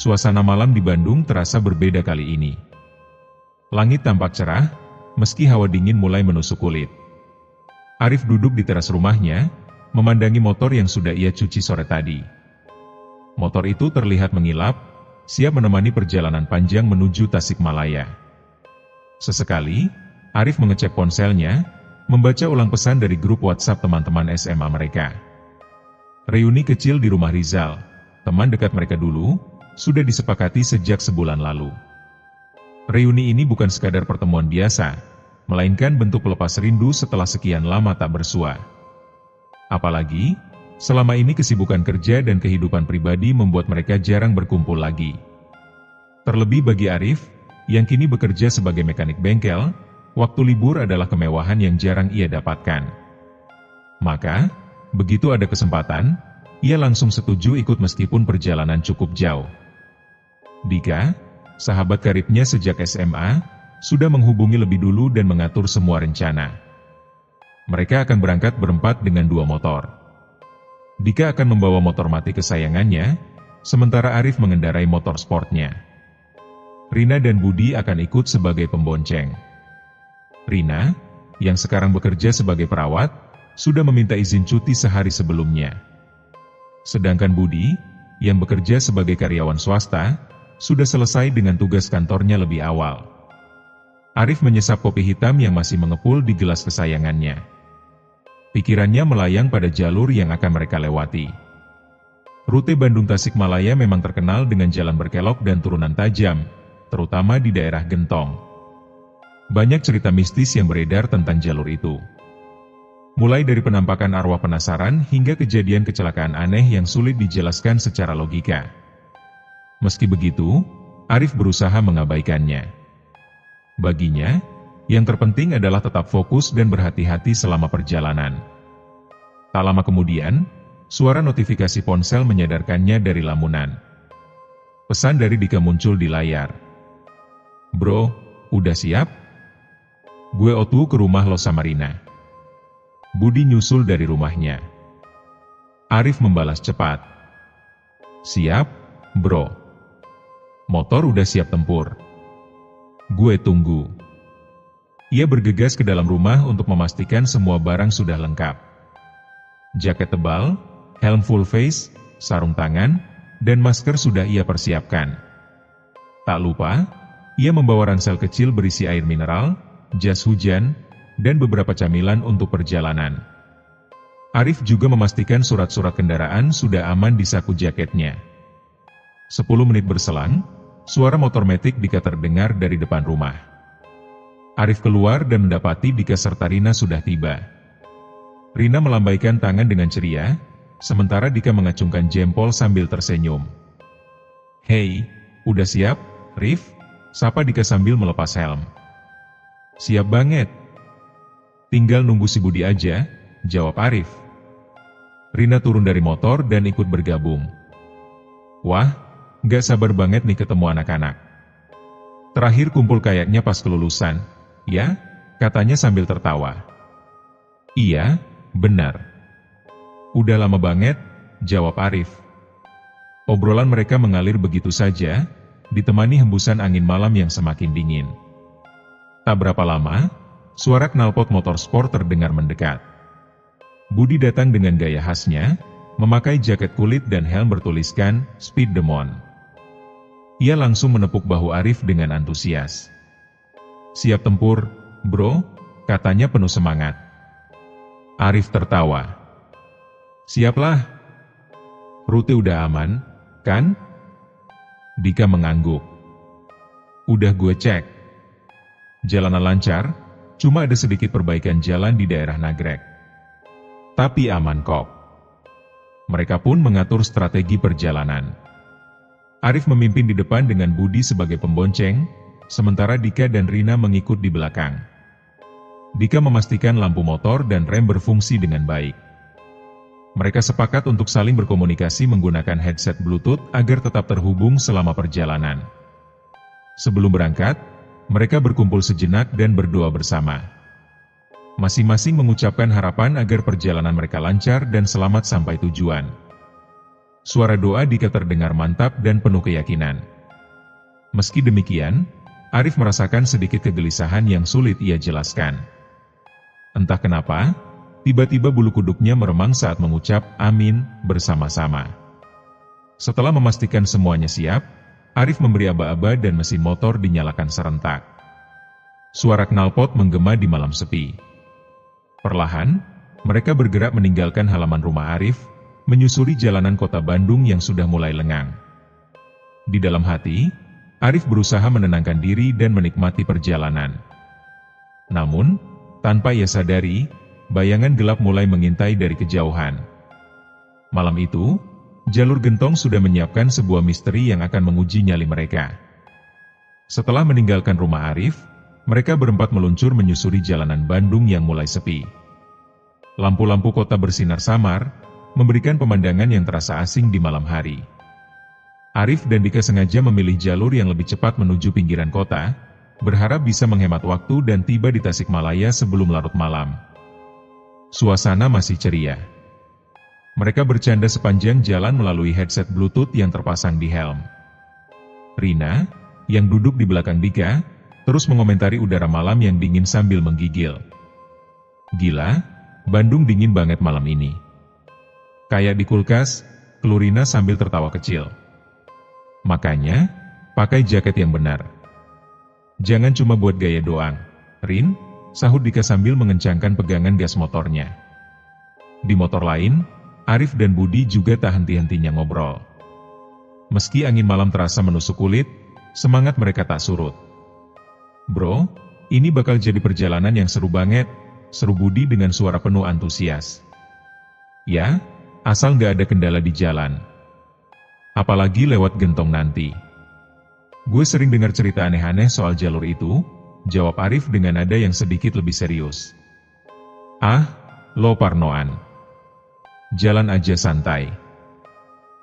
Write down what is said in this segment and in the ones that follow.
Suasana malam di Bandung terasa berbeda kali ini. Langit tampak cerah, meski hawa dingin mulai menusuk kulit. Arif duduk di teras rumahnya, memandangi motor yang sudah ia cuci sore tadi. Motor itu terlihat mengilap, siap menemani perjalanan panjang menuju Tasikmalaya. Sesekali, Arif mengecek ponselnya, membaca ulang pesan dari grup WhatsApp teman-teman SMA mereka. Reuni kecil di rumah Rizal, teman dekat mereka dulu, sudah disepakati sejak sebulan lalu. Reuni ini bukan sekadar pertemuan biasa, melainkan bentuk pelepas rindu setelah sekian lama tak bersua. Apalagi, selama ini kesibukan kerja dan kehidupan pribadi membuat mereka jarang berkumpul lagi. Terlebih bagi Arif, yang kini bekerja sebagai mekanik bengkel, waktu libur adalah kemewahan yang jarang ia dapatkan. Maka, begitu ada kesempatan, ia langsung setuju ikut meskipun perjalanan cukup jauh. Dika, sahabat karibnya sejak SMA, sudah menghubungi lebih dulu dan mengatur semua rencana. Mereka akan berangkat berempat dengan 2 motor. Dika akan membawa motor mati kesayangannya, sementara Arif mengendarai motor sportnya. Rina dan Budi akan ikut sebagai pembonceng. Rina, yang sekarang bekerja sebagai perawat, sudah meminta izin cuti sehari sebelumnya. Sedangkan Budi, yang bekerja sebagai karyawan swasta, sudah selesai dengan tugas kantornya lebih awal. Arif menyesap kopi hitam yang masih mengepul di gelas kesayangannya. Pikirannya melayang pada jalur yang akan mereka lewati. Rute Bandung Tasikmalaya memang terkenal dengan jalan berkelok dan turunan tajam, terutama di daerah Gentong. Banyak cerita mistis yang beredar tentang jalur itu. Mulai dari penampakan arwah penasaran hingga kejadian kecelakaan aneh yang sulit dijelaskan secara logika. Meski begitu, Arif berusaha mengabaikannya. Baginya, yang terpenting adalah tetap fokus dan berhati-hati selama perjalanan. Tak lama kemudian, suara notifikasi ponsel menyadarkannya dari lamunan. Pesan dari Dika muncul di layar. "Bro, udah siap? Gue otu ke rumah lo sama Rina." Budi nyusul dari rumahnya. Arif membalas cepat. "Siap, bro. Motor udah siap tempur. Gue tunggu." Ia bergegas ke dalam rumah untuk memastikan semua barang sudah lengkap. Jaket tebal, helm full face, sarung tangan, dan masker sudah ia persiapkan. Tak lupa, ia membawa ransel kecil berisi air mineral, jas hujan, dan beberapa camilan untuk perjalanan. Arif juga memastikan surat-surat kendaraan sudah aman di saku jaketnya. 10 menit berselang, suara motor metik Dika terdengar dari depan rumah. Arif keluar dan mendapati Dika serta Rina sudah tiba. Rina melambaikan tangan dengan ceria, sementara Dika mengacungkan jempol sambil tersenyum. "Hei, udah siap, Rif?" sapa Dika sambil melepas helm. "Siap banget. Tinggal nunggu si Budi aja," jawab Arif. Rina turun dari motor dan ikut bergabung. "Wah, gak sabar banget nih ketemu anak-anak. Terakhir kumpul kayaknya pas kelulusan, ya?" katanya sambil tertawa. "Iya, benar. Udah lama banget," jawab Arif. Obrolan mereka mengalir begitu saja, ditemani hembusan angin malam yang semakin dingin. Tak berapa lama, suara knalpot motor sport terdengar mendekat. Budi datang dengan gaya khasnya, memakai jaket kulit dan helm bertuliskan Speed Demon. Ia langsung menepuk bahu Arif dengan antusias. "Siap tempur, bro?" katanya penuh semangat. Arif tertawa. "Siaplah. Rute udah aman, kan?" Dika mengangguk. "Udah gue cek. Jalanan lancar, cuma ada sedikit perbaikan jalan di daerah Nagrek. Tapi aman kok." Mereka pun mengatur strategi perjalanan. Arif memimpin di depan dengan Budi sebagai pembonceng, sementara Dika dan Rina mengikut di belakang. Dika memastikan lampu motor dan rem berfungsi dengan baik. Mereka sepakat untuk saling berkomunikasi menggunakan headset Bluetooth agar tetap terhubung selama perjalanan. Sebelum berangkat, mereka berkumpul sejenak dan berdoa bersama. Masing-masing mengucapkan harapan agar perjalanan mereka lancar dan selamat sampai tujuan. Suara doa Dika terdengar mantap dan penuh keyakinan. Meski demikian, Arif merasakan sedikit kegelisahan yang sulit ia jelaskan. Entah kenapa, tiba-tiba bulu kuduknya meremang saat mengucap "Amin" bersama-sama. Setelah memastikan semuanya siap, Arif memberi aba-aba dan mesin motor dinyalakan serentak. Suara knalpot menggema di malam sepi. Perlahan, mereka bergerak meninggalkan halaman rumah Arif, menyusuri jalanan kota Bandung yang sudah mulai lengang. Di dalam hati, Arif berusaha menenangkan diri dan menikmati perjalanan. Namun, tanpa ia sadari, bayangan gelap mulai mengintai dari kejauhan. Malam itu, jalur gentong sudah menyiapkan sebuah misteri yang akan menguji nyali mereka. Setelah meninggalkan rumah Arif, mereka berempat meluncur menyusuri jalanan Bandung yang mulai sepi. Lampu-lampu kota bersinar samar, memberikan pemandangan yang terasa asing di malam hari. Arif dan Dika sengaja memilih jalur yang lebih cepat menuju pinggiran kota, berharap bisa menghemat waktu dan tiba di Tasikmalaya sebelum larut malam. Suasana masih ceria. Mereka bercanda sepanjang jalan melalui headset Bluetooth yang terpasang di helm. Rina, yang duduk di belakang Dika, terus mengomentari udara malam yang dingin sambil menggigil. "Gila, Bandung dingin banget malam ini. Kayak di kulkas," keluh Rina sambil tertawa kecil. "Makanya, pakai jaket yang benar. Jangan cuma buat gaya doang, Rin," sahut Dika sambil mengencangkan pegangan gas motornya. Di motor lain, Arif dan Budi juga tak henti-hentinya ngobrol. Meski angin malam terasa menusuk kulit, semangat mereka tak surut. "Bro, ini bakal jadi perjalanan yang seru banget," seru Budi dengan suara penuh antusias. "Ya, asal nggak ada kendala di jalan. Apalagi lewat gentong nanti. Gue sering dengar cerita aneh-aneh soal jalur itu," jawab Arif dengan nada yang sedikit lebih serius. "Ah, lo parnoan. Jalan aja santai.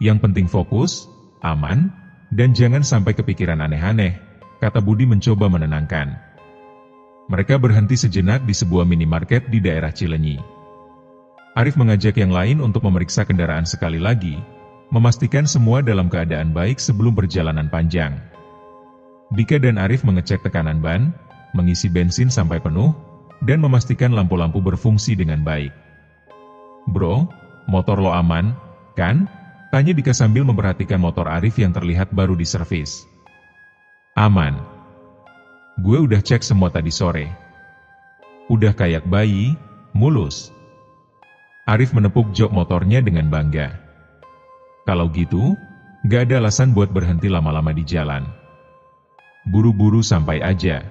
Yang penting fokus, aman, dan jangan sampai kepikiran aneh-aneh," kata Budi mencoba menenangkan. Mereka berhenti sejenak di sebuah minimarket di daerah Cilenyi. Arif mengajak yang lain untuk memeriksa kendaraan sekali lagi, memastikan semua dalam keadaan baik sebelum perjalanan panjang. Dika dan Arif mengecek tekanan ban, mengisi bensin sampai penuh, dan memastikan lampu-lampu berfungsi dengan baik. "Bro, motor lo aman, kan?" tanya Dika sambil memperhatikan motor Arif yang terlihat baru diservis. "Aman. Gue udah cek semua tadi sore. Udah kayak bayi, mulus." Arif menepuk jok motornya dengan bangga. "Kalau gitu, gak ada alasan buat berhenti lama-lama di jalan. Buru-buru sampai aja."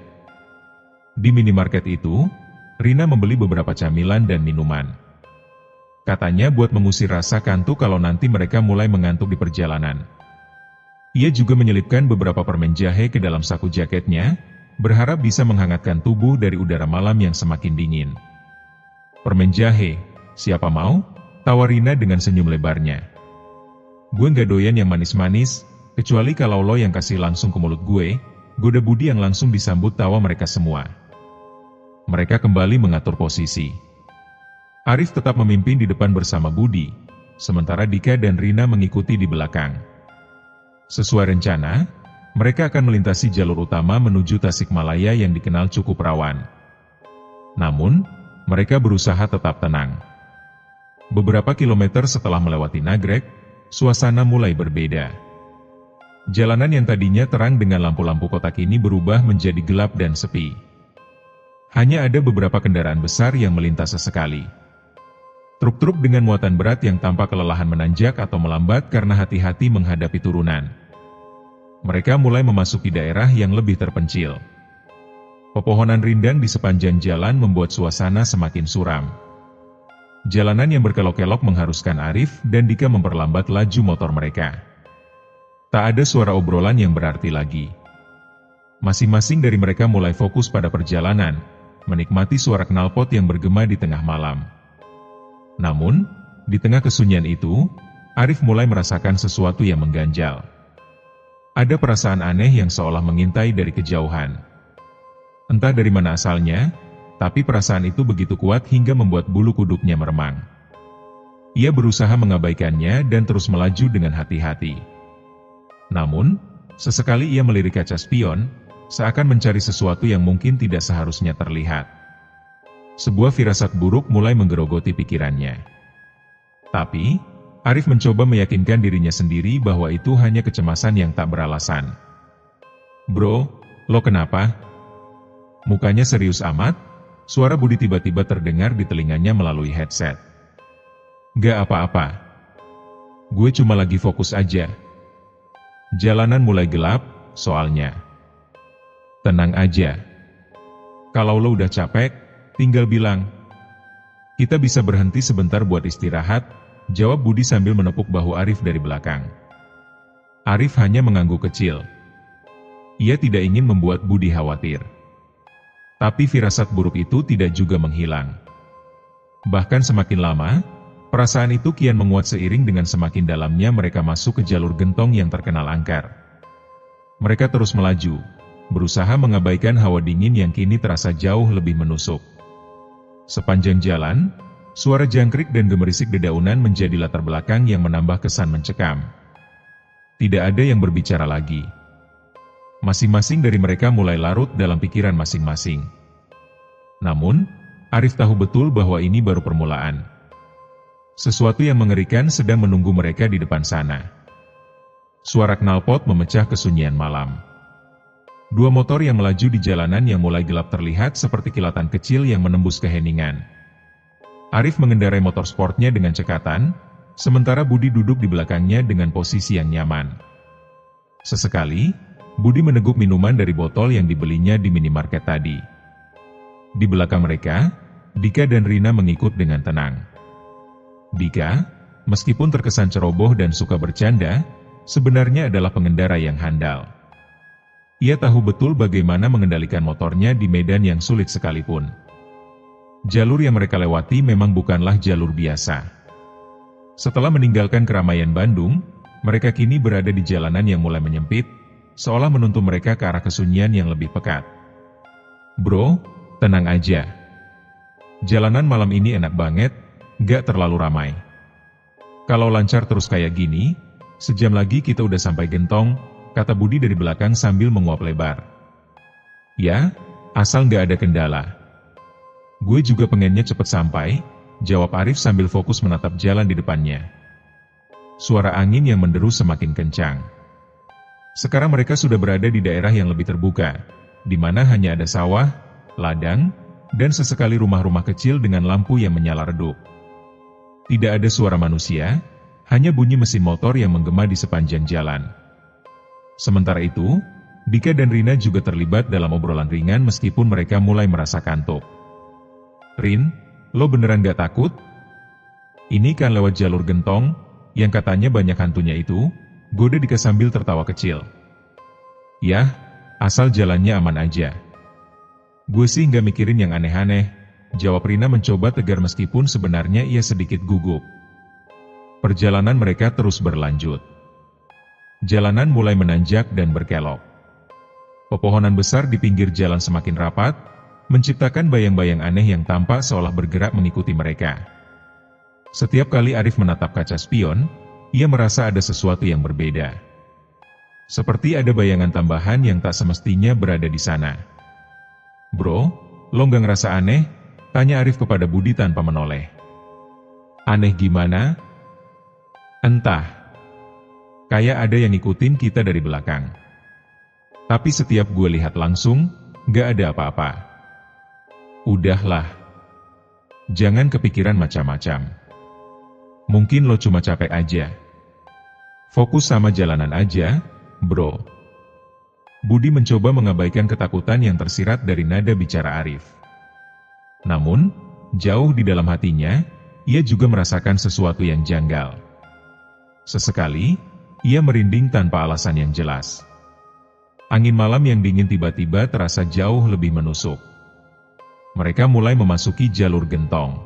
Di minimarket itu, Rina membeli beberapa camilan dan minuman. Katanya buat mengusir rasa kantuk kalau nanti mereka mulai mengantuk di perjalanan. Ia juga menyelipkan beberapa permen jahe ke dalam saku jaketnya, berharap bisa menghangatkan tubuh dari udara malam yang semakin dingin. "Permen jahe, siapa mau?" tawar Rina dengan senyum lebarnya. "Gue nggak doyan yang manis-manis, kecuali kalau lo yang kasih langsung ke mulut gue," goda Budi yang langsung disambut tawa mereka semua. Mereka kembali mengatur posisi. Arif tetap memimpin di depan bersama Budi, sementara Dika dan Rina mengikuti di belakang. Sesuai rencana, mereka akan melintasi jalur utama menuju Tasikmalaya yang dikenal cukup rawan. Namun, mereka berusaha tetap tenang. Beberapa kilometer setelah melewati Nagrek, suasana mulai berbeda. Jalanan yang tadinya terang dengan lampu-lampu kota kini berubah menjadi gelap dan sepi. Hanya ada beberapa kendaraan besar yang melintas sesekali. Truk-truk dengan muatan berat yang tampak kelelahan menanjak atau melambat karena hati-hati menghadapi turunan. Mereka mulai memasuki daerah yang lebih terpencil. Pepohonan rindang di sepanjang jalan membuat suasana semakin suram. Jalanan yang berkelok-kelok mengharuskan Arif dan Dika memperlambat laju motor mereka. Tak ada suara obrolan yang berarti lagi. Masing-masing dari mereka mulai fokus pada perjalanan, menikmati suara knalpot yang bergema di tengah malam. Namun, di tengah kesunyian itu, Arif mulai merasakan sesuatu yang mengganjal. Ada perasaan aneh yang seolah mengintai dari kejauhan. Entah dari mana asalnya, tapi perasaan itu begitu kuat hingga membuat bulu kuduknya meremang. Ia berusaha mengabaikannya dan terus melaju dengan hati-hati. Namun, sesekali ia melirik kaca spion, seakan mencari sesuatu yang mungkin tidak seharusnya terlihat. Sebuah firasat buruk mulai menggerogoti pikirannya. Tapi, Arif mencoba meyakinkan dirinya sendiri bahwa itu hanya kecemasan yang tak beralasan. "Bro, lo kenapa?" Mukanya serius amat, suara Budi tiba-tiba terdengar di telinganya melalui headset. "Gak apa-apa. Gue cuma lagi fokus aja. Jalanan mulai gelap, soalnya." "Tenang aja. Kalau lo udah capek, tinggal bilang. Kita bisa berhenti sebentar buat istirahat," jawab Budi sambil menepuk bahu Arif dari belakang. Arif hanya mengangguk kecil. Ia tidak ingin membuat Budi khawatir. Tapi firasat buruk itu tidak juga menghilang. Bahkan semakin lama, perasaan itu kian menguat seiring dengan semakin dalamnya mereka masuk ke jalur gentong yang terkenal angker. Mereka terus melaju, berusaha mengabaikan hawa dingin yang kini terasa jauh lebih menusuk. Sepanjang jalan, suara jangkrik dan gemerisik dedaunan menjadi latar belakang yang menambah kesan mencekam. Tidak ada yang berbicara lagi. Masing-masing dari mereka mulai larut dalam pikiran masing-masing. Namun, Arif tahu betul bahwa ini baru permulaan. Sesuatu yang mengerikan sedang menunggu mereka di depan sana. Suara knalpot memecah kesunyian malam. Dua motor yang melaju di jalanan yang mulai gelap terlihat seperti kilatan kecil yang menembus keheningan. Arif mengendarai motor sportnya dengan cekatan, sementara Budi duduk di belakangnya dengan posisi yang nyaman. Sesekali, Budi meneguk minuman dari botol yang dibelinya di minimarket tadi. Di belakang mereka, Dika dan Rina mengikut dengan tenang. Dika, meskipun terkesan ceroboh dan suka bercanda, sebenarnya adalah pengendara yang handal. Ia tahu betul bagaimana mengendalikan motornya di medan yang sulit sekalipun. Jalur yang mereka lewati memang bukanlah jalur biasa. Setelah meninggalkan keramaian Bandung, mereka kini berada di jalanan yang mulai menyempit, seolah menuntun mereka ke arah kesunyian yang lebih pekat. "Bro, tenang aja. Jalanan malam ini enak banget, gak terlalu ramai. Kalau lancar terus kayak gini, sejam lagi kita udah sampai Gentong," kata Budi dari belakang sambil menguap lebar. "Ya, asal gak ada kendala. Gue juga pengennya cepet sampai," jawab Arif sambil fokus menatap jalan di depannya. Suara angin yang menderu semakin kencang. Sekarang mereka sudah berada di daerah yang lebih terbuka, di mana hanya ada sawah, ladang, dan sesekali rumah-rumah kecil dengan lampu yang menyala redup. Tidak ada suara manusia, hanya bunyi mesin motor yang menggema di sepanjang jalan. Sementara itu, Dika dan Rina juga terlibat dalam obrolan ringan meskipun mereka mulai merasa kantuk. "Rin, lo beneran gak takut? Ini kan lewat jalur Gentong, yang katanya banyak hantunya itu," goda Dika sambil tertawa kecil. "Yah, asal jalannya aman aja. Gue sih nggak mikirin yang aneh-aneh," jawab Rina mencoba tegar meskipun sebenarnya ia sedikit gugup. Perjalanan mereka terus berlanjut. Jalanan mulai menanjak dan berkelok. Pepohonan besar di pinggir jalan semakin rapat, menciptakan bayang-bayang aneh yang tampak seolah bergerak mengikuti mereka. Setiap kali Arif menatap kaca spion, ia merasa ada sesuatu yang berbeda. Seperti ada bayangan tambahan yang tak semestinya berada di sana. "Bro, lo nggak ngerasa aneh?" tanya Arif kepada Budi tanpa menoleh. "Aneh gimana?" "Entah. Kayak ada yang ngikutin kita dari belakang. Tapi setiap gue lihat langsung, nggak ada apa-apa." "Udahlah. Jangan kepikiran macam-macam. Mungkin lo cuma capek aja. Fokus sama jalanan aja, bro." Budi mencoba mengabaikan ketakutan yang tersirat dari nada bicara Arif. Namun, jauh di dalam hatinya, ia juga merasakan sesuatu yang janggal. Sesekali, ia merinding tanpa alasan yang jelas. Angin malam yang dingin tiba-tiba terasa jauh lebih menusuk. Mereka mulai memasuki jalur Gentong.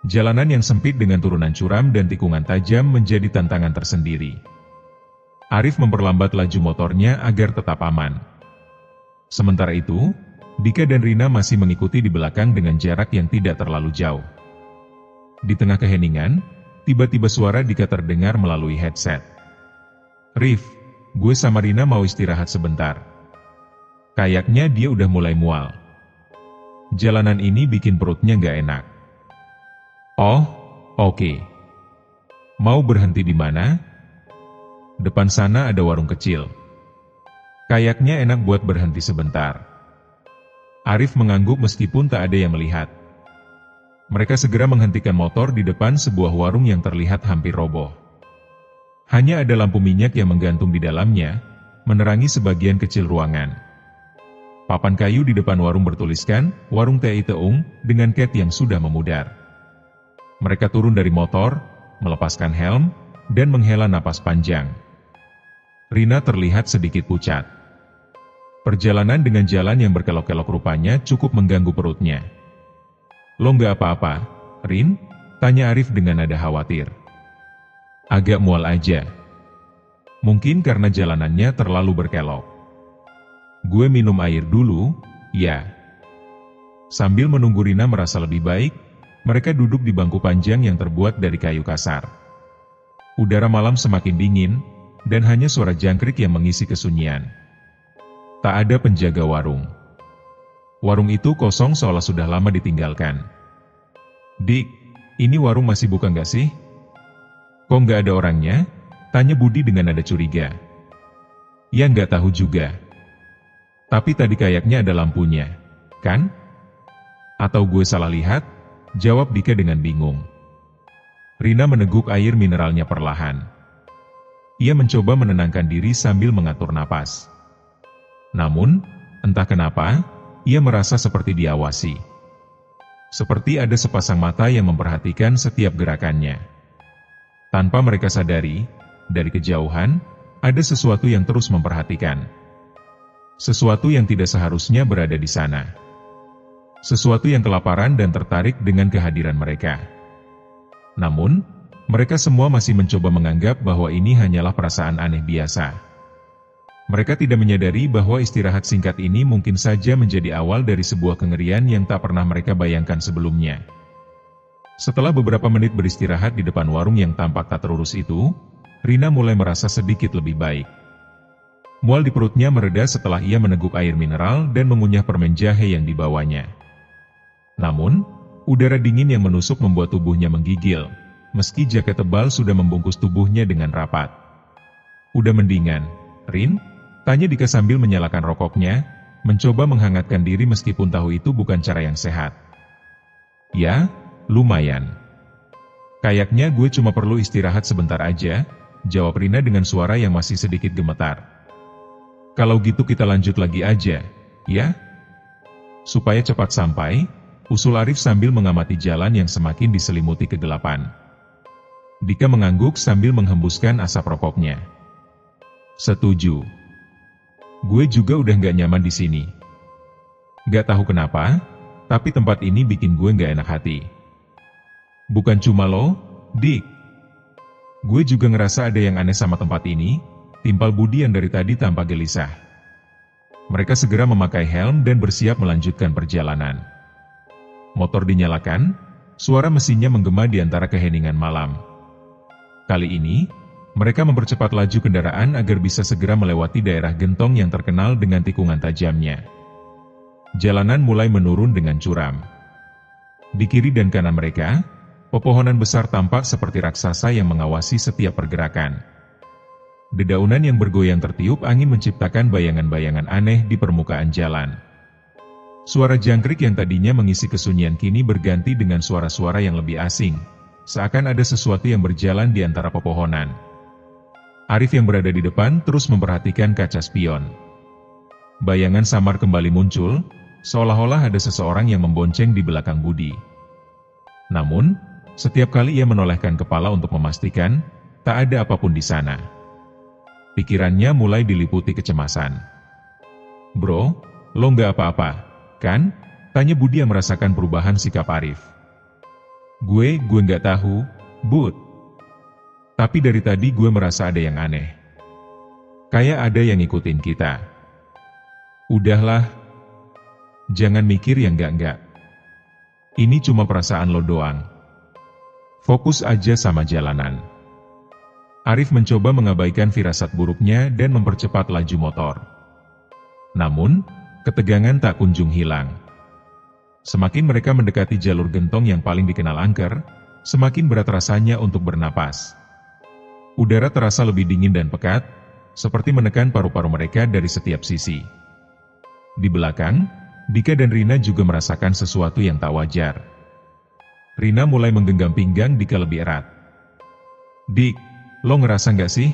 Jalanan yang sempit dengan turunan curam dan tikungan tajam menjadi tantangan tersendiri. Arif memperlambat laju motornya agar tetap aman. Sementara itu, Dika dan Rina masih mengikuti di belakang dengan jarak yang tidak terlalu jauh. Di tengah keheningan, tiba-tiba suara Dika terdengar melalui headset. "Rif, gue sama Rina mau istirahat sebentar." Kayaknya dia udah mulai mual. Jalanan ini bikin perutnya nggak enak. "Oh, oke. Mau berhenti di mana?" "Depan sana ada warung kecil. Kayaknya enak buat berhenti sebentar." Arif mengangguk meskipun tak ada yang melihat. Mereka segera menghentikan motor di depan sebuah warung yang terlihat hampir roboh. Hanya ada lampu minyak yang menggantung di dalamnya, menerangi sebagian kecil ruangan. Papan kayu di depan warung bertuliskan, "Warung Teh Teung," dengan cat yang sudah memudar. Mereka turun dari motor, melepaskan helm, dan menghela napas panjang. Rina terlihat sedikit pucat. Perjalanan dengan jalan yang berkelok-kelok rupanya cukup mengganggu perutnya. "Lo nggak apa-apa, Rin?" tanya Arif dengan nada khawatir. "Agak mual aja. Mungkin karena jalanannya terlalu berkelok. Gue minum air dulu, ya." Sambil menunggu Rina merasa lebih baik, mereka duduk di bangku panjang yang terbuat dari kayu kasar. Udara malam semakin dingin, dan hanya suara jangkrik yang mengisi kesunyian. Tak ada penjaga warung. Warung itu kosong seolah sudah lama ditinggalkan. "Dik, ini warung masih buka nggak sih?" "Kok nggak ada orangnya?" tanya Budi dengan nada curiga. "Ya nggak tahu juga. Tapi tadi kayaknya ada lampunya, kan? Atau gue salah lihat?" jawab Dika dengan bingung. Rina meneguk air mineralnya perlahan. Ia mencoba menenangkan diri sambil mengatur napas. Namun, entah kenapa, ia merasa seperti diawasi. Seperti ada sepasang mata yang memperhatikan setiap gerakannya. Tanpa mereka sadari, dari kejauhan, ada sesuatu yang terus memperhatikan. Sesuatu yang tidak seharusnya berada di sana. Sesuatu yang kelaparan dan tertarik dengan kehadiran mereka. Namun, mereka semua masih mencoba menganggap bahwa ini hanyalah perasaan aneh biasa. Mereka tidak menyadari bahwa istirahat singkat ini mungkin saja menjadi awal dari sebuah kengerian yang tak pernah mereka bayangkan sebelumnya. Setelah beberapa menit beristirahat di depan warung yang tampak tak terurus itu, Rina mulai merasa sedikit lebih baik. Mual di perutnya mereda setelah ia meneguk air mineral dan mengunyah permen jahe yang dibawanya. Namun, udara dingin yang menusuk membuat tubuhnya menggigil, meski jaket tebal sudah membungkus tubuhnya dengan rapat. "Udah mendingan, Rin?" tanya Dika sambil menyalakan rokoknya, mencoba menghangatkan diri meskipun tahu itu bukan cara yang sehat. "Ya, lumayan. Kayaknya gue cuma perlu istirahat sebentar aja," jawab Rina dengan suara yang masih sedikit gemetar. "Kalau gitu kita lanjut lagi aja, ya? Supaya cepat sampai," usul Arif sambil mengamati jalan yang semakin diselimuti kegelapan. Dika mengangguk sambil menghembuskan asap rokoknya. "Setuju. Gue juga udah nggak nyaman di sini. Nggak tahu kenapa, tapi tempat ini bikin gue nggak enak hati." "Bukan cuma lo, Dik. Gue juga ngerasa ada yang aneh sama tempat ini," timpal Budi yang dari tadi tampak gelisah. Mereka segera memakai helm dan bersiap melanjutkan perjalanan. Motor dinyalakan, suara mesinnya menggema di antara keheningan malam. Kali ini, mereka mempercepat laju kendaraan agar bisa segera melewati daerah gentong yang terkenal dengan tikungan tajamnya. Jalanan mulai menurun dengan curam. Di kiri dan kanan mereka, pepohonan besar tampak seperti raksasa yang mengawasi setiap pergerakan. Dedaunan yang bergoyang tertiup angin menciptakan bayangan-bayangan aneh di permukaan jalan. Suara jangkrik yang tadinya mengisi kesunyian kini berganti dengan suara-suara yang lebih asing, seakan ada sesuatu yang berjalan di antara pepohonan. Arif yang berada di depan terus memperhatikan kaca spion. Bayangan samar kembali muncul, seolah-olah ada seseorang yang membonceng di belakang Budi. Namun, setiap kali ia menolehkan kepala untuk memastikan, tak ada apapun di sana. Pikirannya mulai diliputi kecemasan. "Bro, lo nggak apa-apa, kan?" tanya Budi yang merasakan perubahan sikap Arif. Gue nggak tahu, Bud. Tapi dari tadi gue merasa ada yang aneh. Kayak ada yang ngikutin kita." "Udahlah. Jangan mikir yang enggak-enggak. Ini cuma perasaan lo doang. Fokus aja sama jalanan. Arif mencoba mengabaikan firasat buruknya dan mempercepat laju motor. Namun, ketegangan tak kunjung hilang. Semakin mereka mendekati jalur gentong yang paling dikenal angker, semakin berat rasanya untuk bernapas. Udara terasa lebih dingin dan pekat, seperti menekan paru-paru mereka dari setiap sisi. Di belakang, Dika dan Rina juga merasakan sesuatu yang tak wajar. Rina mulai menggenggam pinggang Dika lebih erat. "Dik, lo ngerasa nggak sih?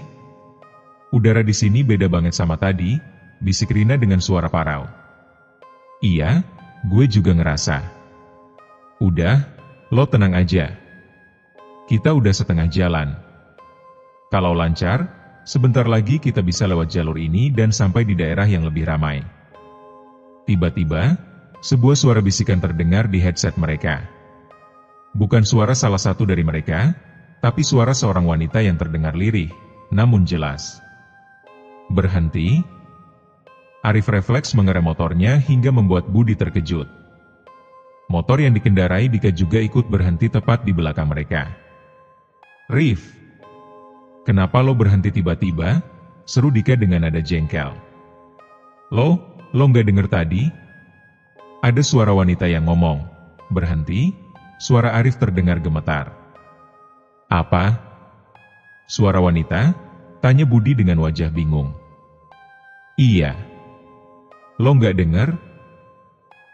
Udara di sini beda banget sama tadi," bisik Rina dengan suara parau. "Iya, gue juga ngerasa." "Udah, lo tenang aja. Kita udah setengah jalan. Kalau lancar, sebentar lagi kita bisa lewat jalur ini dan sampai di daerah yang lebih ramai." Tiba-tiba, sebuah suara bisikan terdengar di headset mereka. Bukan suara salah satu dari mereka, tapi suara seorang wanita yang terdengar lirih, namun jelas. "Berhenti." Arif refleks mengerem motornya hingga membuat Budi terkejut. Motor yang dikendarai Dika juga ikut berhenti tepat di belakang mereka. "Rif, kenapa lo berhenti tiba-tiba?" seru Dika dengan nada jengkel. Lo nggak denger tadi?" Ada suara wanita yang ngomong. "Berhenti?" Suara Arif terdengar gemetar. "Apa?" Suara wanita? Tanya Budi dengan wajah bingung. "Iya. Lo nggak denger?"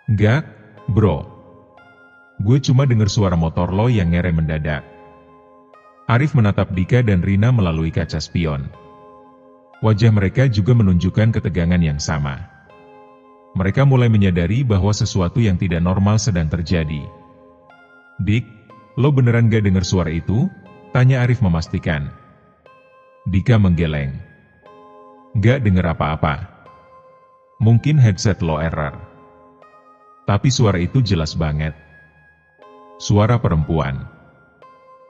"Nggak, bro. Gue cuma denger suara motor lo yang ngerem mendadak." Arif menatap Dika dan Rina melalui kaca spion. Wajah mereka juga menunjukkan ketegangan yang sama. Mereka mulai menyadari bahwa sesuatu yang tidak normal sedang terjadi. "Dik, lo beneran gak dengar suara itu?" tanya Arif memastikan. Dika menggeleng. "Gak dengar apa-apa. Mungkin headset lo error." Tapi suara itu jelas banget. Suara perempuan.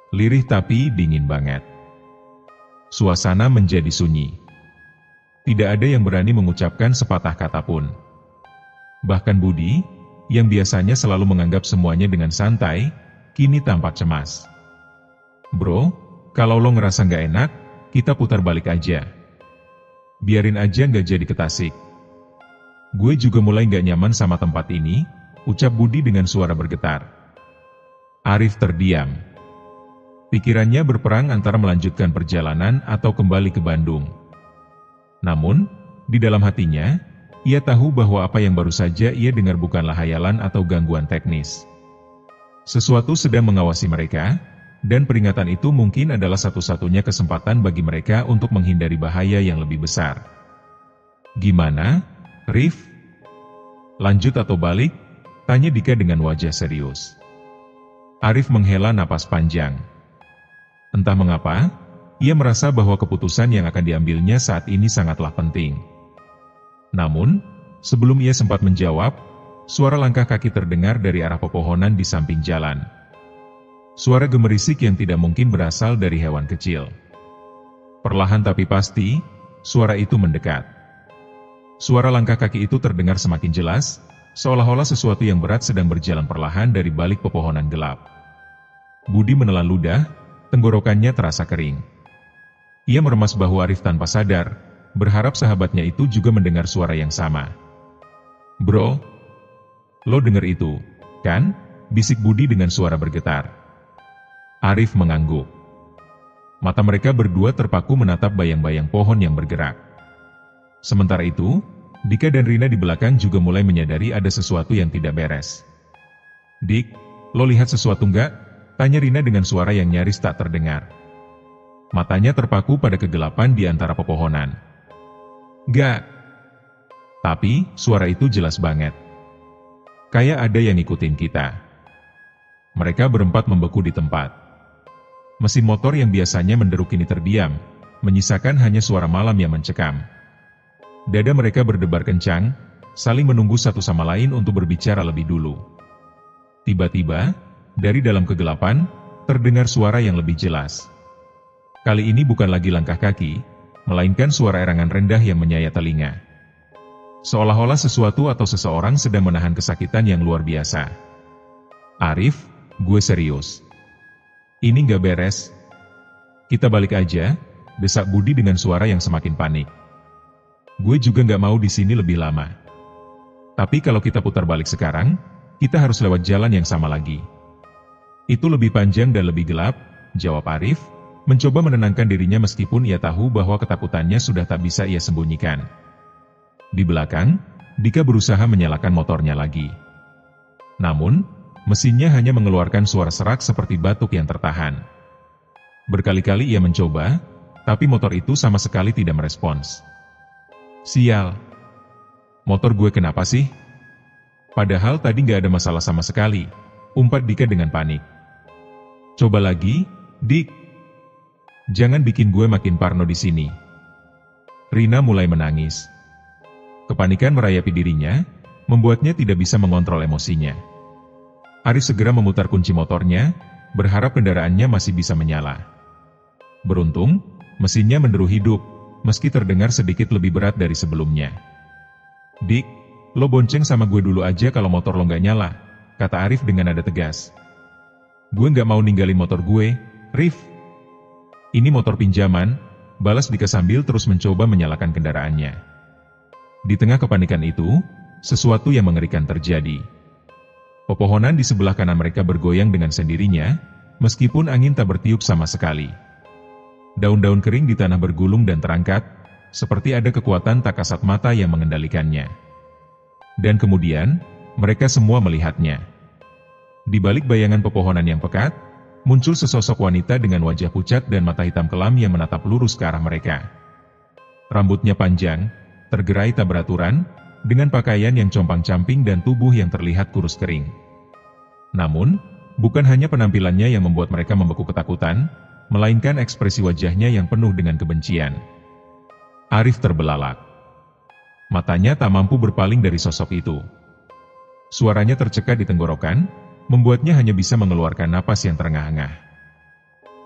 Lirih tapi dingin banget. Suasana menjadi sunyi. Tidak ada yang berani mengucapkan sepatah kata pun. Bahkan Budi, yang biasanya selalu menganggap semuanya dengan santai, kini tampak cemas. "Bro, kalau lo ngerasa nggak enak, kita putar balik aja. Biarin aja nggak jadi ke Tasik. Gue juga mulai nggak nyaman sama tempat ini," ucap Budi dengan suara bergetar. Arif terdiam. Pikirannya berperang antara melanjutkan perjalanan atau kembali ke Bandung. Namun, di dalam hatinya, ia tahu bahwa apa yang baru saja ia dengar bukanlah hayalan atau gangguan teknis. Sesuatu sedang mengawasi mereka, dan peringatan itu mungkin adalah satu-satunya kesempatan bagi mereka untuk menghindari bahaya yang lebih besar. "Gimana, Rif? Lanjut atau balik?" tanya Dika dengan wajah serius. Arif menghela napas panjang. Entah mengapa, ia merasa bahwa keputusan yang akan diambilnya saat ini sangatlah penting. Namun, sebelum ia sempat menjawab, suara langkah kaki terdengar dari arah pepohonan di samping jalan. Suara gemerisik yang tidak mungkin berasal dari hewan kecil. Perlahan tapi pasti, suara itu mendekat. Suara langkah kaki itu terdengar semakin jelas, seolah-olah sesuatu yang berat sedang berjalan perlahan dari balik pepohonan gelap. Budi menelan ludah, tenggorokannya terasa kering. Ia meremas bahu Arif tanpa sadar, berharap sahabatnya itu juga mendengar suara yang sama. "Bro, lo denger itu, kan?" bisik Budi dengan suara bergetar. Arif mengangguk. Mata mereka berdua terpaku menatap bayang-bayang pohon yang bergerak. Sementara itu, Dika dan Rina di belakang juga mulai menyadari ada sesuatu yang tidak beres. "Dik, lo lihat sesuatu nggak?" tanya Rina dengan suara yang nyaris tak terdengar. Matanya terpaku pada kegelapan di antara pepohonan. "Nggak." Tapi, suara itu jelas banget. Kayak ada yang ngikutin kita. Mereka berempat membeku di tempat. Mesin motor yang biasanya menderu kini terdiam, menyisakan hanya suara malam yang mencekam. Dada mereka berdebar kencang, saling menunggu satu sama lain untuk berbicara lebih dulu. Tiba-tiba, dari dalam kegelapan, terdengar suara yang lebih jelas. Kali ini bukan lagi langkah kaki, melainkan suara erangan rendah yang menyayat telinga. Seolah-olah sesuatu atau seseorang sedang menahan kesakitan yang luar biasa. "Arif, gue serius. Ini nggak beres. Kita balik aja, desak Budi dengan suara yang semakin panik. Gue juga nggak mau di sini lebih lama. Tapi kalau kita putar balik sekarang, kita harus lewat jalan yang sama lagi. Itu lebih panjang dan lebih gelap, jawab Arif, mencoba menenangkan dirinya meskipun ia tahu bahwa ketakutannya sudah tak bisa ia sembunyikan. Di belakang, Dika berusaha menyalakan motornya lagi. Namun, mesinnya hanya mengeluarkan suara serak seperti batuk yang tertahan. Berkali-kali ia mencoba, tapi motor itu sama sekali tidak merespons. Sial. Motor gue kenapa sih? Padahal tadi nggak ada masalah sama sekali, umpat Dika dengan panik. Coba lagi, Dik. Jangan bikin gue makin parno di sini. Rina mulai menangis. Kepanikan merayapi dirinya, membuatnya tidak bisa mengontrol emosinya. Arif segera memutar kunci motornya, berharap kendaraannya masih bisa menyala. Beruntung, mesinnya menderu hidup, meski terdengar sedikit lebih berat dari sebelumnya. Dik, lo bonceng sama gue dulu aja kalau motor lo nggak nyala, kata Arif dengan nada tegas. Gue nggak mau ninggalin motor gue, Rif. Ini motor pinjaman, balas Dika sambil terus mencoba menyalakan kendaraannya. Di tengah kepanikan itu, sesuatu yang mengerikan terjadi. Pepohonan di sebelah kanan mereka bergoyang dengan sendirinya, meskipun angin tak bertiup sama sekali. Daun-daun kering di tanah bergulung dan terangkat, seperti ada kekuatan tak kasat mata yang mengendalikannya. Dan kemudian, mereka semua melihatnya. Di balik bayangan pepohonan yang pekat, muncul sesosok wanita dengan wajah pucat dan mata hitam kelam yang menatap lurus ke arah mereka. Rambutnya panjang, tergerai tak beraturan, dengan pakaian yang compang-camping dan tubuh yang terlihat kurus kering. Namun, bukan hanya penampilannya yang membuat mereka membeku ketakutan, melainkan ekspresi wajahnya yang penuh dengan kebencian. Arif terbelalak. Matanya tak mampu berpaling dari sosok itu. Suaranya tercekat di tenggorokan, membuatnya hanya bisa mengeluarkan napas yang terengah-engah.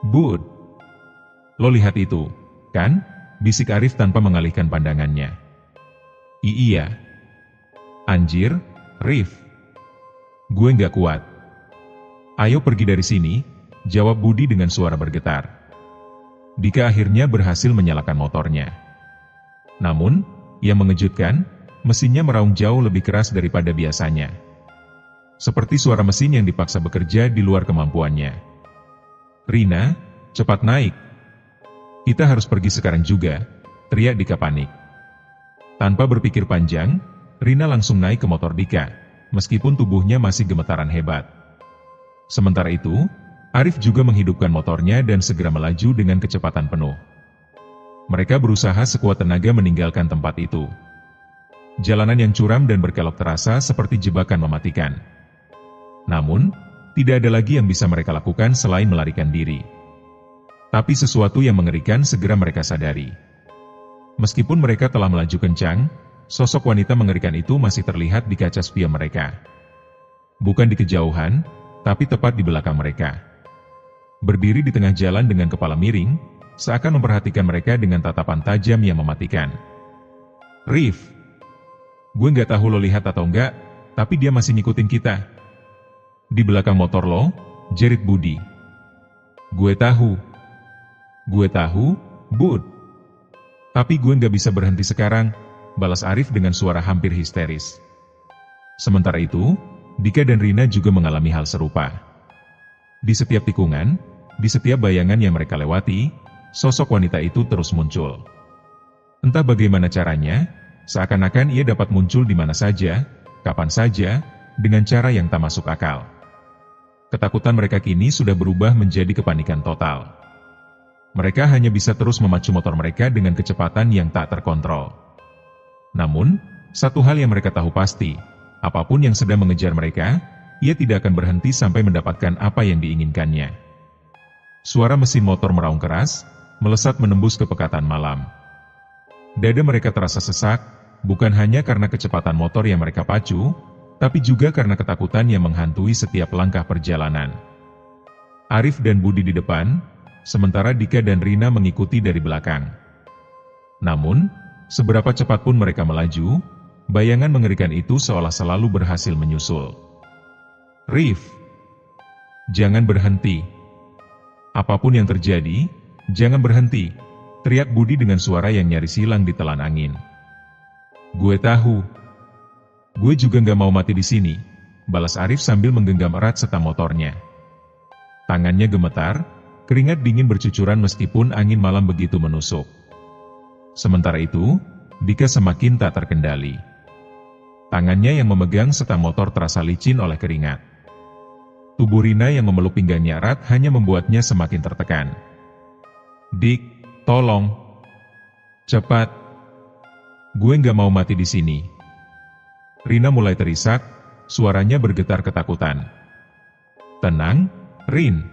Bud! Lo lihat itu, kan? Bisik Arif tanpa mengalihkan pandangannya. Iya. Anjir, Rif. Gue nggak kuat. Ayo pergi dari sini, jawab Budi dengan suara bergetar. Dika akhirnya berhasil menyalakan motornya. Namun, yang mengejutkan, mesinnya meraung jauh lebih keras daripada biasanya. Seperti suara mesin yang dipaksa bekerja di luar kemampuannya. Rina, cepat naik. Kita harus pergi sekarang juga, teriak Dika panik. Tanpa berpikir panjang, Rina langsung naik ke motor Dika, meskipun tubuhnya masih gemetaran hebat. Sementara itu, Arif juga menghidupkan motornya dan segera melaju dengan kecepatan penuh. Mereka berusaha sekuat tenaga meninggalkan tempat itu. Jalanan yang curam dan berkelok terasa seperti jebakan mematikan. Namun, tidak ada lagi yang bisa mereka lakukan selain melarikan diri. Tapi sesuatu yang mengerikan segera mereka sadari. Meskipun mereka telah melaju kencang, sosok wanita mengerikan itu masih terlihat di kaca spion mereka. Bukan di kejauhan, tapi tepat di belakang mereka. Berdiri di tengah jalan dengan kepala miring, seakan memperhatikan mereka dengan tatapan tajam yang mematikan. Rif, gue nggak tahu lo lihat atau enggak, tapi dia masih ngikutin kita. Di belakang motor lo, jerit Budi. Gue tahu, Bud. Tapi gue nggak bisa berhenti sekarang, balas Arif dengan suara hampir histeris. Sementara itu, Dika dan Rina juga mengalami hal serupa. Di setiap tikungan, di setiap bayangan yang mereka lewati, sosok wanita itu terus muncul. Entah bagaimana caranya, seakan-akan ia dapat muncul di mana saja, kapan saja, dengan cara yang tak masuk akal. Ketakutan mereka kini sudah berubah menjadi kepanikan total. Mereka hanya bisa terus memacu motor mereka dengan kecepatan yang tak terkontrol. Namun, satu hal yang mereka tahu pasti, apapun yang sedang mengejar mereka, ia tidak akan berhenti sampai mendapatkan apa yang diinginkannya. Suara mesin motor meraung keras, melesat menembus kepekatan malam. Dada mereka terasa sesak, bukan hanya karena kecepatan motor yang mereka pacu, tapi juga karena ketakutan yang menghantui setiap langkah perjalanan. Arif dan Budi di depan, sementara Dika dan Rina mengikuti dari belakang. Namun, seberapa cepat pun mereka melaju, bayangan mengerikan itu seolah selalu berhasil menyusul. Rif, jangan berhenti. Apapun yang terjadi, jangan berhenti, teriak Budi dengan suara yang nyaris hilang ditelan angin. Gue tahu. Gue juga nggak mau mati di sini, balas Arif sambil menggenggam erat setam motornya. Tangannya gemetar, keringat dingin bercucuran meskipun angin malam begitu menusuk. Sementara itu, Dika semakin tak terkendali. Tangannya yang memegang setam motor terasa licin oleh keringat. Tubuh Rina yang memeluk pinggangnya erat hanya membuatnya semakin tertekan. Dik, tolong. Cepat. Gue nggak mau mati di sini. Rina mulai terisak, suaranya bergetar ketakutan. Tenang, Rin.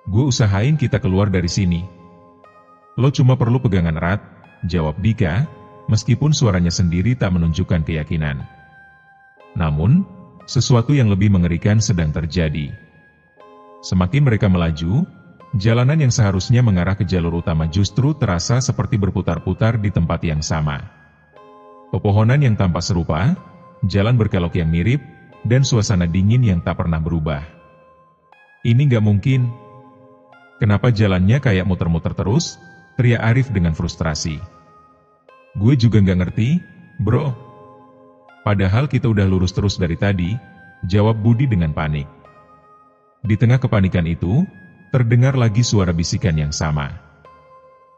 Gue usahain kita keluar dari sini. Lo cuma perlu pegangan erat, jawab Dika, meskipun suaranya sendiri tak menunjukkan keyakinan. Namun, sesuatu yang lebih mengerikan sedang terjadi. Semakin mereka melaju, jalanan yang seharusnya mengarah ke jalur utama justru terasa seperti berputar-putar di tempat yang sama. Pepohonan yang tampak serupa, jalan berkelok yang mirip, dan suasana dingin yang tak pernah berubah. Ini nggak mungkin. Kenapa jalannya kayak muter-muter terus? Teriak Arif dengan frustrasi. Gue juga nggak ngerti, bro. Padahal kita udah lurus terus dari tadi, jawab Budi dengan panik. Di tengah kepanikan itu, terdengar lagi suara bisikan yang sama.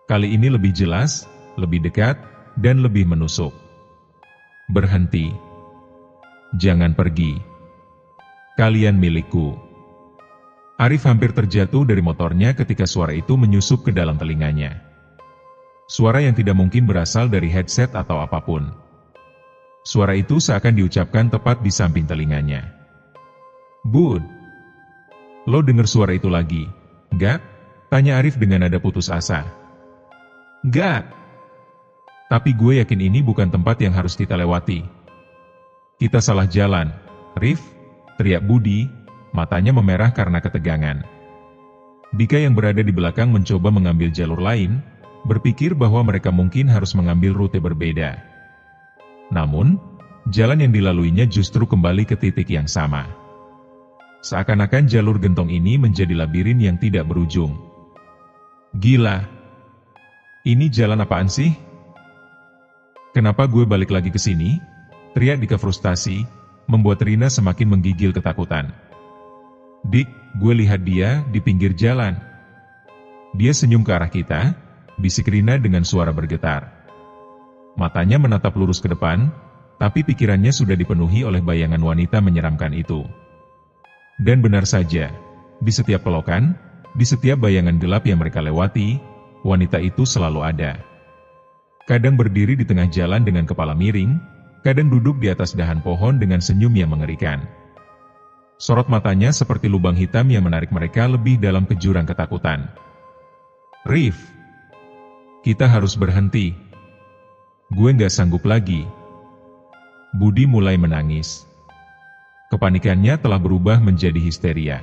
Kali ini lebih jelas, lebih dekat, dan lebih menusuk. Berhenti. Jangan pergi. Kalian milikku. Arif hampir terjatuh dari motornya ketika suara itu menyusup ke dalam telinganya. Suara yang tidak mungkin berasal dari headset atau apapun. Suara itu seakan diucapkan tepat di samping telinganya. Bud. Lo dengar suara itu lagi, nggak? Tanya Arif dengan nada putus asa. Nggak. Tapi gue yakin ini bukan tempat yang harus kita lewati. Kita salah jalan, Rif, teriak Budi, matanya memerah karena ketegangan. Dika yang berada di belakang mencoba mengambil jalur lain, berpikir bahwa mereka mungkin harus mengambil rute berbeda. Namun, jalan yang dilaluinya justru kembali ke titik yang sama. Seakan-akan jalur gentong ini menjadi labirin yang tidak berujung. Gila! Ini jalan apaan sih? Kenapa gue balik lagi ke sini? Teriak Dika frustasi, membuat Rina semakin menggigil ketakutan. Dik, gue lihat dia di pinggir jalan. Dia senyum ke arah kita, bisik Rina dengan suara bergetar. Matanya menatap lurus ke depan, tapi pikirannya sudah dipenuhi oleh bayangan wanita menyeramkan itu. Dan benar saja, di setiap pelokan, di setiap bayangan gelap yang mereka lewati, wanita itu selalu ada. Kadang berdiri di tengah jalan dengan kepala miring, kadang duduk di atas dahan pohon dengan senyum yang mengerikan. Sorot matanya seperti lubang hitam yang menarik mereka lebih dalam ke jurang ketakutan. Rif, kita harus berhenti. Gue nggak sanggup lagi. Budi mulai menangis. Kepanikannya telah berubah menjadi histeria.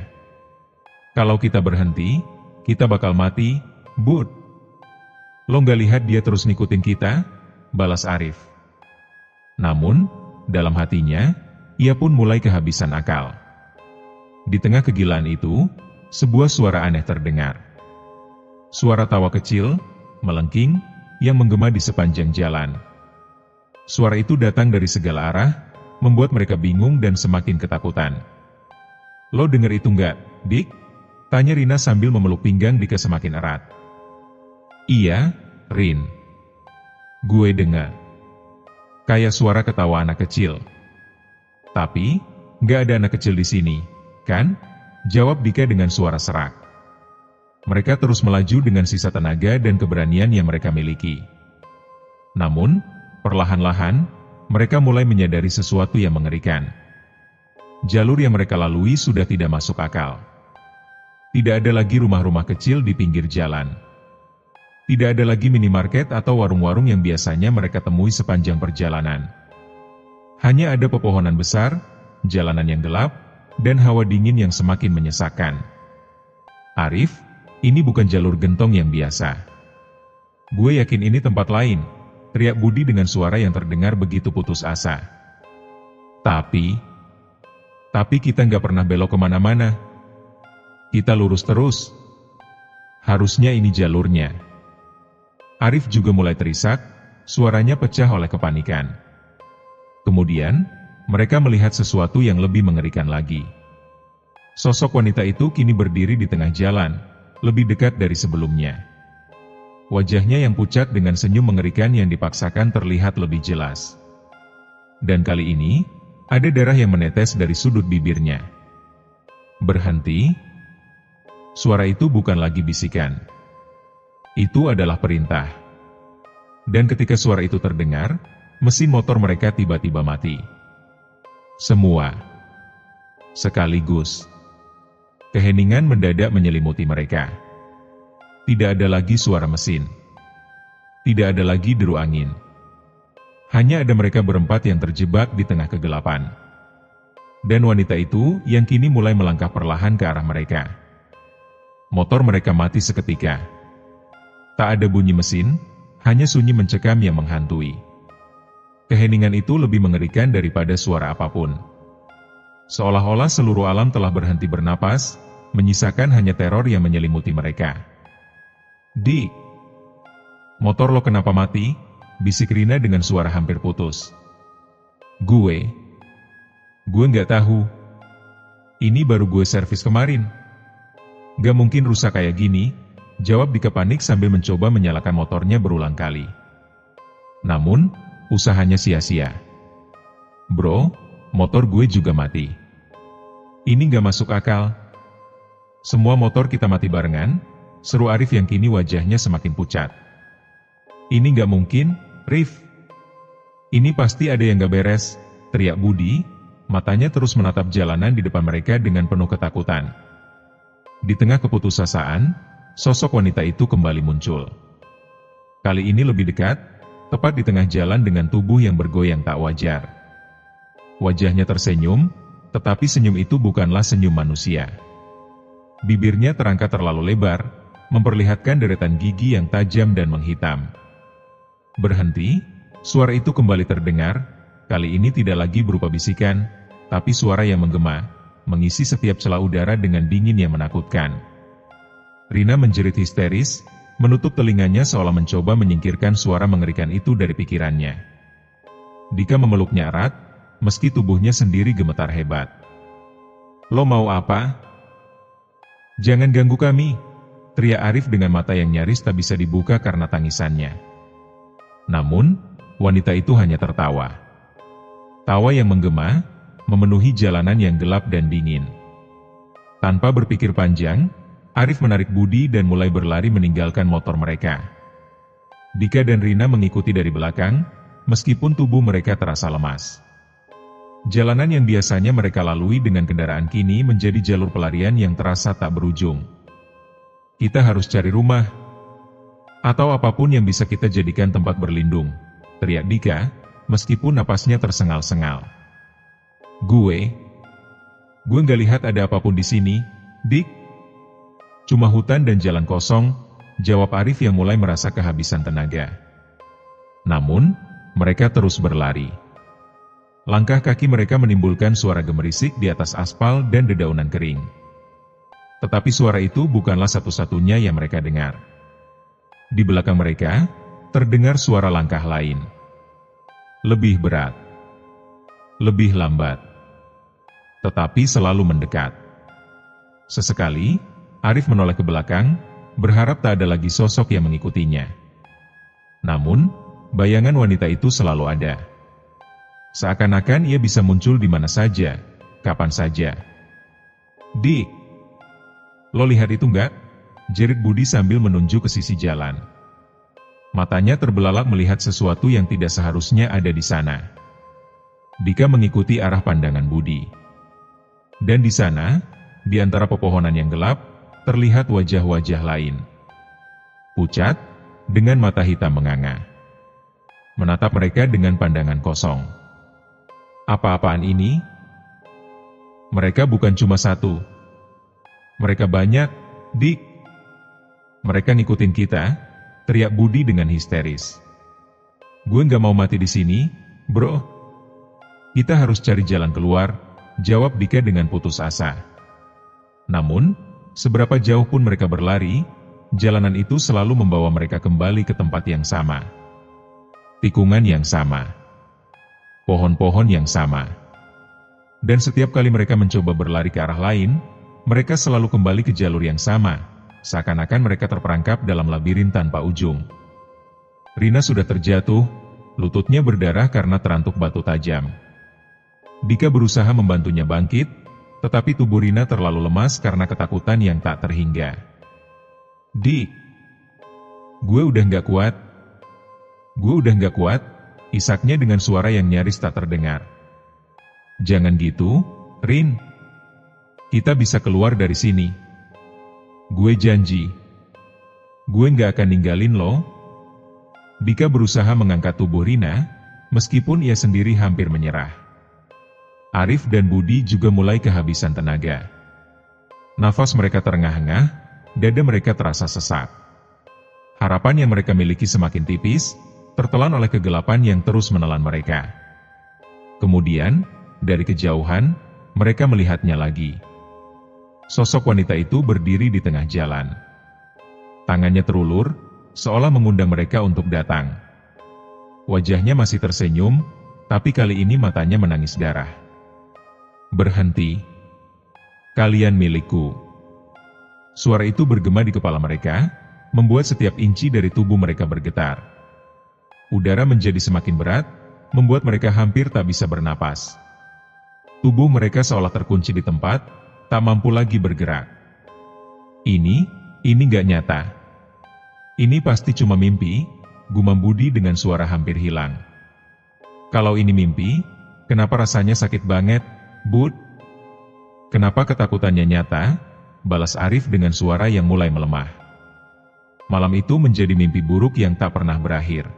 Kalau kita berhenti, kita bakal mati, Bud. Lo nggak lihat dia terus ngikutin kita? Balas Arif. Namun, dalam hatinya, ia pun mulai kehabisan akal. Di tengah kegilaan itu, sebuah suara aneh terdengar. Suara tawa kecil, melengking, yang menggema di sepanjang jalan. Suara itu datang dari segala arah, membuat mereka bingung dan semakin ketakutan. Lo denger itu nggak, Dik? Tanya Rina sambil memeluk pinggang Dika semakin erat. Iya, Rin. Gue dengar. Kayak suara ketawa anak kecil. Tapi, nggak ada anak kecil di sini, kan? Jawab Dika dengan suara serak. Mereka terus melaju dengan sisa tenaga dan keberanian yang mereka miliki. Namun, perlahan-lahan, mereka mulai menyadari sesuatu yang mengerikan. Jalur yang mereka lalui sudah tidak masuk akal. Tidak ada lagi rumah-rumah kecil di pinggir jalan. Tidak ada lagi minimarket atau warung-warung yang biasanya mereka temui sepanjang perjalanan. Hanya ada pepohonan besar, jalanan yang gelap, dan hawa dingin yang semakin menyesakkan. Arif, ini bukan jalur gentong yang biasa. Gue yakin ini tempat lain, teriak Budi dengan suara yang terdengar begitu putus asa. Tapi kita nggak pernah belok kemana-mana. Kita lurus terus. Harusnya ini jalurnya. Arif juga mulai terisak, suaranya pecah oleh kepanikan. Kemudian, mereka melihat sesuatu yang lebih mengerikan lagi. Sosok wanita itu kini berdiri di tengah jalan, lebih dekat dari sebelumnya. Wajahnya yang pucat dengan senyum mengerikan yang dipaksakan terlihat lebih jelas. Dan kali ini, ada darah yang menetes dari sudut bibirnya. Berhenti. Suara itu bukan lagi bisikan. Itu adalah perintah. Dan ketika suara itu terdengar, mesin motor mereka tiba-tiba mati. Semua. Sekaligus. Keheningan mendadak menyelimuti mereka. Tidak ada lagi suara mesin. Tidak ada lagi deru angin. Hanya ada mereka berempat yang terjebak di tengah kegelapan. Dan wanita itu yang kini mulai melangkah perlahan ke arah mereka. Motor mereka mati seketika. Tak ada bunyi mesin, hanya sunyi mencekam yang menghantui. Keheningan itu lebih mengerikan daripada suara apapun. Seolah-olah seluruh alam telah berhenti bernapas, menyisakan hanya teror yang menyelimuti mereka. "Dik, motor lo kenapa mati?" bisik Rina dengan suara hampir putus. Gue nggak tahu. Ini baru gue servis kemarin. Gak mungkin rusak kayak gini, jawab Dika panik sambil mencoba menyalakan motornya berulang kali. Namun, usahanya sia-sia. Bro, motor gue juga mati. Ini gak masuk akal. Semua motor kita mati barengan, seru Arif yang kini wajahnya semakin pucat. Ini gak mungkin, Rif. Ini pasti ada yang gak beres, teriak Budi, matanya terus menatap jalanan di depan mereka dengan penuh ketakutan. Di tengah keputusasaan, sosok wanita itu kembali muncul. Kali ini lebih dekat, tepat di tengah jalan dengan tubuh yang bergoyang tak wajar. Wajahnya tersenyum, tetapi senyum itu bukanlah senyum manusia. Bibirnya terangkat terlalu lebar, memperlihatkan deretan gigi yang tajam dan menghitam. Berhenti, suara itu kembali terdengar, kali ini tidak lagi berupa bisikan, tapi suara yang menggema, mengisi setiap celah udara dengan dingin yang menakutkan. Rina menjerit histeris, menutup telinganya seolah mencoba menyingkirkan suara mengerikan itu dari pikirannya. Dika memeluknya erat, meski tubuhnya sendiri gemetar hebat. "Lo mau apa?" "Jangan ganggu kami," teriak Arif dengan mata yang nyaris tak bisa dibuka karena tangisannya. Namun, wanita itu hanya tertawa. Tawa yang menggema, memenuhi jalanan yang gelap dan dingin. Tanpa berpikir panjang, Arif menarik Budi dan mulai berlari meninggalkan motor mereka. Dika dan Rina mengikuti dari belakang, meskipun tubuh mereka terasa lemas. Jalanan yang biasanya mereka lalui dengan kendaraan kini menjadi jalur pelarian yang terasa tak berujung. "Kita harus cari rumah, atau apapun yang bisa kita jadikan tempat berlindung," teriak Dika, meskipun napasnya tersengal-sengal. Gue nggak lihat ada apapun di sini, Dik. Cuma hutan dan jalan kosong, jawab Arif yang mulai merasa kehabisan tenaga. Namun, mereka terus berlari. Langkah kaki mereka menimbulkan suara gemerisik di atas aspal dan dedaunan kering. Tetapi suara itu bukanlah satu-satunya yang mereka dengar. Di belakang mereka, terdengar suara langkah lain. Lebih berat. Lebih lambat. Tetapi selalu mendekat. Sesekali, Arif menoleh ke belakang, berharap tak ada lagi sosok yang mengikutinya. Namun, bayangan wanita itu selalu ada. Seakan-akan ia bisa muncul di mana saja, kapan saja. "Dik, lo lihat itu enggak?" jerit Budi sambil menunjuk ke sisi jalan. Matanya terbelalak melihat sesuatu yang tidak seharusnya ada di sana. Dika mengikuti arah pandangan Budi. Dan di sana, di antara pepohonan yang gelap, terlihat wajah-wajah lain. Pucat, dengan mata hitam menganga. Menatap mereka dengan pandangan kosong. Apa-apaan ini? Mereka bukan cuma satu. Mereka banyak, Dik. Mereka ngikutin kita, teriak Budi dengan histeris. Gue nggak mau mati di sini, bro. Kita harus cari jalan keluar, jawab Dika dengan putus asa. Namun, seberapa jauh pun mereka berlari, jalanan itu selalu membawa mereka kembali ke tempat yang sama. Tikungan yang sama. Pohon-pohon yang sama. Dan setiap kali mereka mencoba berlari ke arah lain, mereka selalu kembali ke jalur yang sama, seakan-akan mereka terperangkap dalam labirin tanpa ujung. Rina sudah terjatuh, lututnya berdarah karena terantuk batu tajam. Dika berusaha membantunya bangkit, tetapi tubuh Rina terlalu lemas karena ketakutan yang tak terhingga. "Dik, gue udah nggak kuat. Gue udah nggak kuat," isaknya dengan suara yang nyaris tak terdengar. "Jangan gitu, Rin. Kita bisa keluar dari sini. Gue janji. Gue nggak akan ninggalin lo." Dika berusaha mengangkat tubuh Rina, meskipun ia sendiri hampir menyerah. Arif dan Budi juga mulai kehabisan tenaga. Nafas mereka terengah-engah, dada mereka terasa sesak. Harapan yang mereka miliki semakin tipis, tertelan oleh kegelapan yang terus menelan mereka. Kemudian, dari kejauhan, mereka melihatnya lagi. Sosok wanita itu berdiri di tengah jalan. Tangannya terulur, seolah mengundang mereka untuk datang. Wajahnya masih tersenyum, tapi kali ini matanya menangis darah. "Berhenti. Kalian milikku." Suara itu bergema di kepala mereka, membuat setiap inci dari tubuh mereka bergetar. Udara menjadi semakin berat, membuat mereka hampir tak bisa bernapas. Tubuh mereka seolah terkunci di tempat, tak mampu lagi bergerak. Ini nggak nyata. Ini pasti cuma mimpi, gumam Budi dengan suara hampir hilang. "Kalau ini mimpi, kenapa rasanya sakit banget, Bud?" "Kenapa ketakutannya nyata?" balas Arif dengan suara yang mulai melemah. Malam itu menjadi mimpi buruk yang tak pernah berakhir.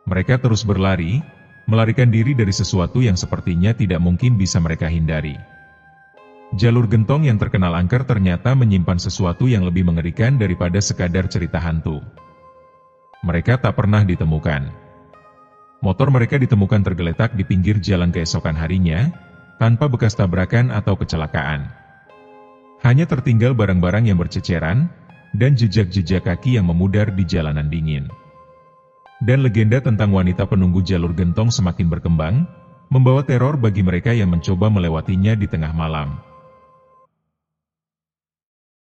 Mereka terus berlari, melarikan diri dari sesuatu yang sepertinya tidak mungkin bisa mereka hindari. Jalur gentong yang terkenal angker ternyata menyimpan sesuatu yang lebih mengerikan daripada sekadar cerita hantu. Mereka tak pernah ditemukan. Motor mereka ditemukan tergeletak di pinggir jalan keesokan harinya, tanpa bekas tabrakan atau kecelakaan. Hanya tertinggal barang-barang yang berceceran, dan jejak-jejak kaki yang memudar di jalanan dingin. Dan legenda tentang wanita penunggu jalur gentong semakin berkembang, membawa teror bagi mereka yang mencoba melewatinya di tengah malam.